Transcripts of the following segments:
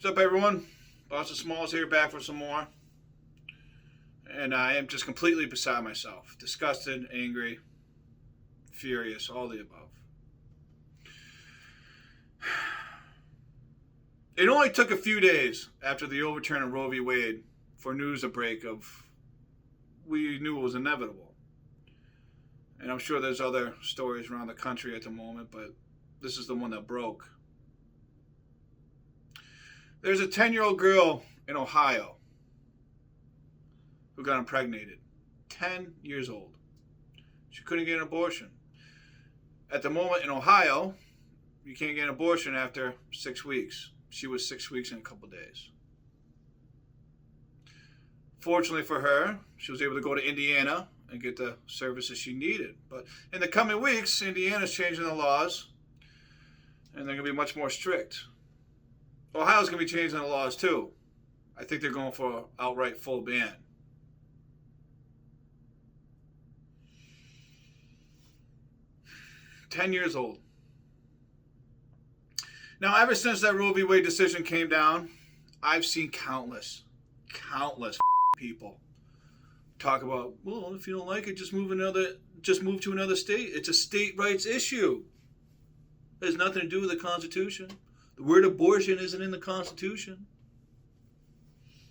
What's up, everyone? Boston Smalls here, back for some more. And I am just completely beside myself. Disgusted, angry, furious, all the above. It only took a few days after the overturn of Roe v. Wade for news to break of we knew it was inevitable. And I'm sure there's other stories around the country at the moment, but this is the one that broke. There's a 10-year-old girl in Ohio who got impregnated. 10 years old. She couldn't get an abortion. At the moment in Ohio, you can't get an abortion after 6 weeks. She was 6 weeks in a couple days. Fortunately for her, she was able to go to Indiana and get the services she needed. But in the coming weeks, Indiana's changing the laws, and they're going to be much more strict. Ohio's going to be changing the laws too. I think they're going for an outright full ban. "10 years old. Now, ever since that Roe v. Wade decision came down, I've seen countless people talk about, well, if you don't like it, just move to another state. It's a state rights issue. It has nothing to do with the Constitution. The word abortion isn't in the Constitution.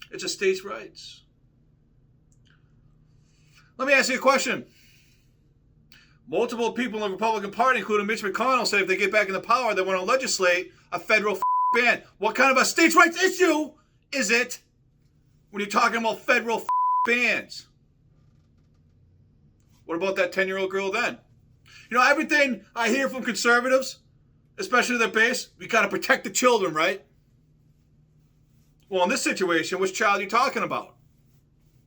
It's a state's rights. Let me ask you a question. Multiple people in the Republican Party, including Mitch McConnell, say if they get back in the power, they want to legislate a federal ban. What kind of a states' rights issue is it when you're talking about federal bans? What about that 10-year-old girl then? You know, everything I hear from conservatives, especially their base, we got to protect the children, right? Well, in this situation, which child are you talking about?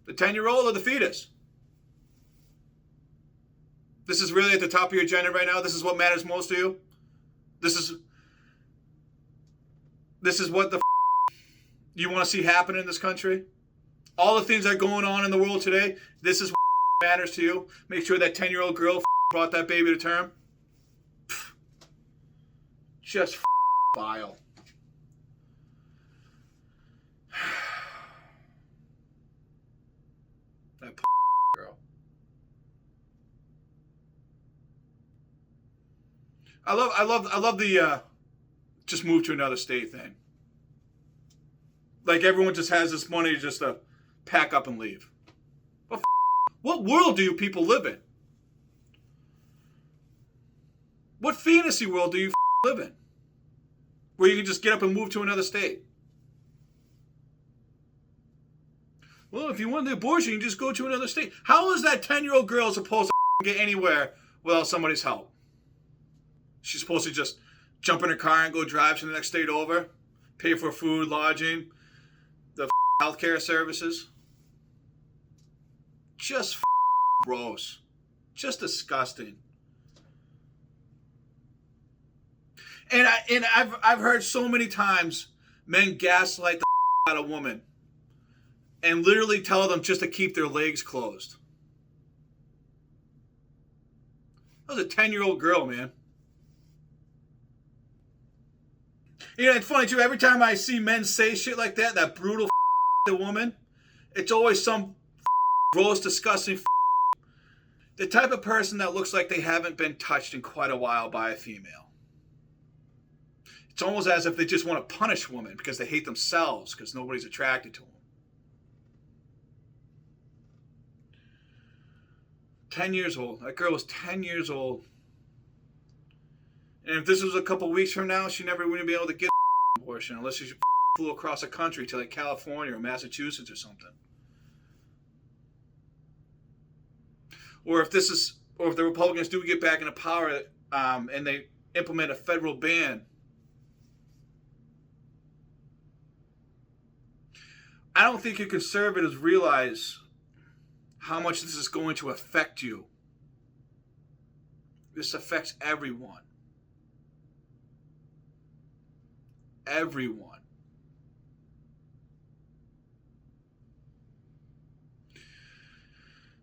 The 10-year-old or the fetus? This is really at the top of your agenda right now? This is what matters most to you? This is what the you want to see happen in this country? All the things that are going on in the world today, this is what matters to you? Make sure that 10-year-old girl brought that baby to term? Just vile. That girl. I love the just move to another state thing. Like everyone just has this money just to pack up and leave. What world do you people live in? What fantasy world do you live in? Where you can just get up and move to another state? Well, if you want the abortion, you just go to another state. How is that 10-year-old girl supposed to get anywhere without somebody's help? She's supposed to just jump in her car and go drive to the next state over, pay for food, lodging, the healthcare services. Just gross. Just disgusting. And I've heard so many times men gaslight the out of women and literally tell them just to keep their legs closed. That was a 10-year-old girl, man. You know, it's funny too, every time I see men say shit like that brutal the woman, it's always some gross, disgusting the type of person that looks like they haven't been touched in quite a while by a female. It's almost as if they just want to punish women because they hate themselves because nobody's attracted to them. 10 years old. That girl was 10 years old. And if this was a couple weeks from now, she never would be able to get an abortion unless she flew across the country to like California or Massachusetts or something. Or if the Republicans do get back into power and they implement a federal ban, I don't think you conservatives realize how much this is going to affect you. This affects everyone. Everyone.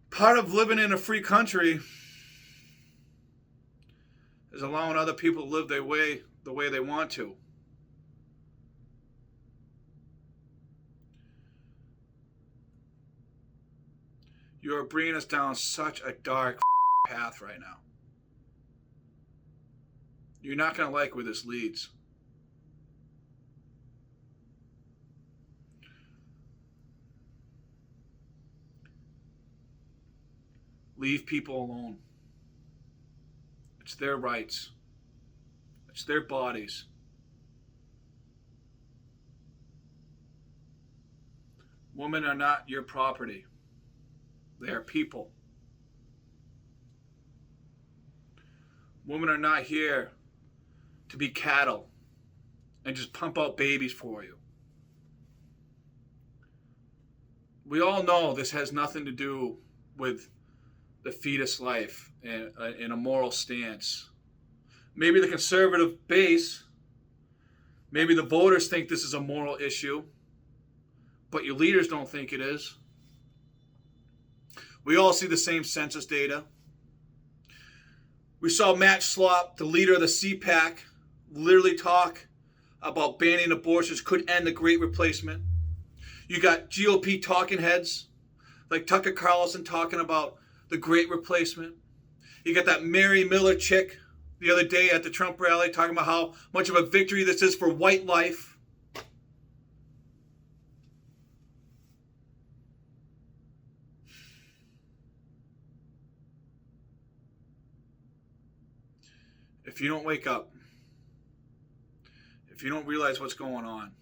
Part of living in a free country is allowing other people to live the way they want to. You are bringing us down such a dark path right now. You're not going to like where this leads. Leave people alone. It's their rights. It's their bodies. Women are not your property. They are people. Women are not here to be cattle and just pump out babies for you. We all know this has nothing to do with the fetus life and a moral stance. Maybe the conservative base, maybe the voters think this is a moral issue, but your leaders don't think it is. We all see the same census data. We saw Matt Slop, the leader of the CPAC, literally talk about banning abortions could end the Great Replacement. You got GOP talking heads like Tucker Carlson talking about the Great Replacement. You got that Mary Miller chick the other day at the Trump rally talking about how much of a victory this is for white life. If you don't wake up, if you don't realize what's going on,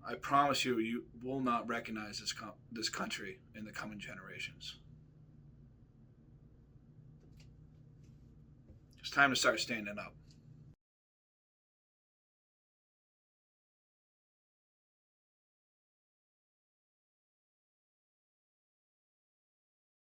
I promise you, you will not recognize this country in the coming generations. It's time to start standing up.